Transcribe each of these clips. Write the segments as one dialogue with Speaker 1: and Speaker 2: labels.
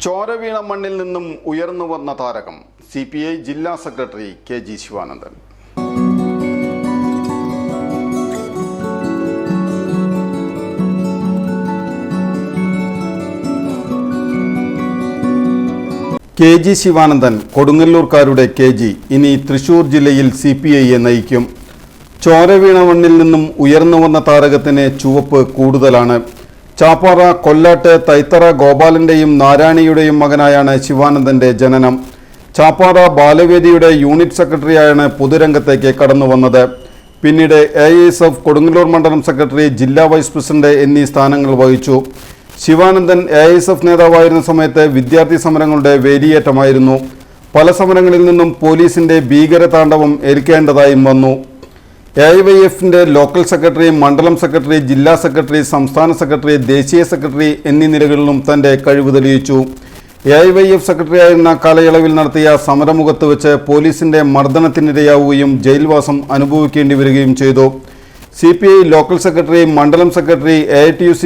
Speaker 1: ചോര വീണ മണ്ണിൽ നിന്നും ഉയർന്നു വന്ന താരകം CPI ജില്ലാ secretary KG Sivanandan. KG Sivanandan കൊടുങ്ങല്ലൂർക്കാരുടെ KG ഇനി തൃശൂർ ജില്ലയിൽ CPIയെ നയിക്കും. ചോര വീണ മണ്ണിൽ നിന്നും ഉയർന്നു വന്ന താരകത്തിന് ചുവപ്പ് കൂടുതലാണ്. ചാപ്പാറ കൊല്ലാട്ട് തൈത്തറ ഗോപാലന്റെയും നാരായണിയുടെയും മകനായാണ് ശിവാനന്ദന്റെ ജനനം. ചാപ്പാറ ബാലവേദിയുടെ യൂണിറ്റ് സെക്രട്ടറിയായാണ് പൊതുരംഗത്തേക്ക് കടന്നു വന്നത്. പിന്നീട് AISF കൊടുങ്ങല്ലൂർ മണ്ഡലം സെക്രട്ടറി, ജില്ലാ വൈസ് പ്രസിഡന്റ് എന്നീ സ്ഥാനങ്ങൾ വഹിച്ചു. ശിവാനന്ദൻ AISF നേതാവായിരുന്ന സമയത്ത് വിദ്യാർത്ഥി സമരങ്ങളുടെ വേലിയേറ്റമായിരുന്നു. പല സമരങ്ങളിൽ നിന്നും പോലീസിന്റെ ഭീകരതാണ്ഡവം ഏൽക്കേണ്ടതായും വന്നു. AIYFന്റെ ലോക്കൽ സെക്രട്ടറി, മണ്ഡലം സെക്രട്ടറി, ജില്ലാ സെക്രട്ടറി, സംസ്ഥാന സെക്രട്ടറി, ദേശീയ സെക്രട്ടറി എന്നീ നിലകളിലും തന്റെ കഴിവ് തെളിയിച്ചു. AIYF സെക്രട്ടറിയായിരുന്ന കാലയളവിൽ നടത്തിയ സമരമുഖത്ത് വെച്ച് പോലീസിന്റെ മർദ്ദനത്തിനിരയാവുകയും ജയിൽവാസം അനുഭവിക്കേണ്ടി വരികയും ചെയ്തു. CPI ലോക്കൽ സെക്രട്ടറി, മണ്ഡലം സെക്രട്ടറി, AITUC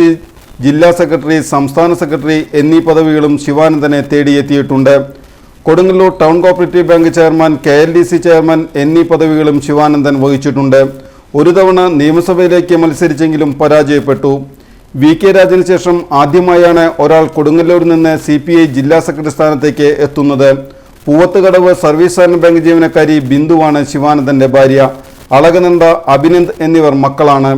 Speaker 1: ജില്ലാ സെക്രട്ടറി, സംസ്ഥാന സെക്രട്ടറി എന്നീ പദവികളും ശിവാനന്ദനെ തേടിയെത്തിയിട്ടുണ്ട്. Kodungallur town cooperative bank chairman, KLDC chairman എന്നീ പദവികളും ശിവാനന്ദൻ വഹിച്ചിട്ടുണ്ട്. ഒരു തവണ നിയമസഭയിലേക്ക് മത്സരിച്ചെങ്കിലും പരാജയപ്പെട്ടു. VK രാജന് ശേഷം ആദ്യമായാണ് ഒരാൾ കൊടുങ്ങല്ലൂരിൽ നിന്ന് CPI ജില്ലാ സെക്രട്ടറി സ്ഥാനത്തേക്ക് എത്തുന്നത്. പൂവത്തുകടവ് സർവീസ് സഹകരണ ബാങ്ക് ജീവനക്കാരി ബിന്ദുവാണ് ശിവാനന്ദന്റെ ഭാര്യ. അളകനന്ദ, അഭിനന്ദ് എന്നിവർ മക്കളാണ്.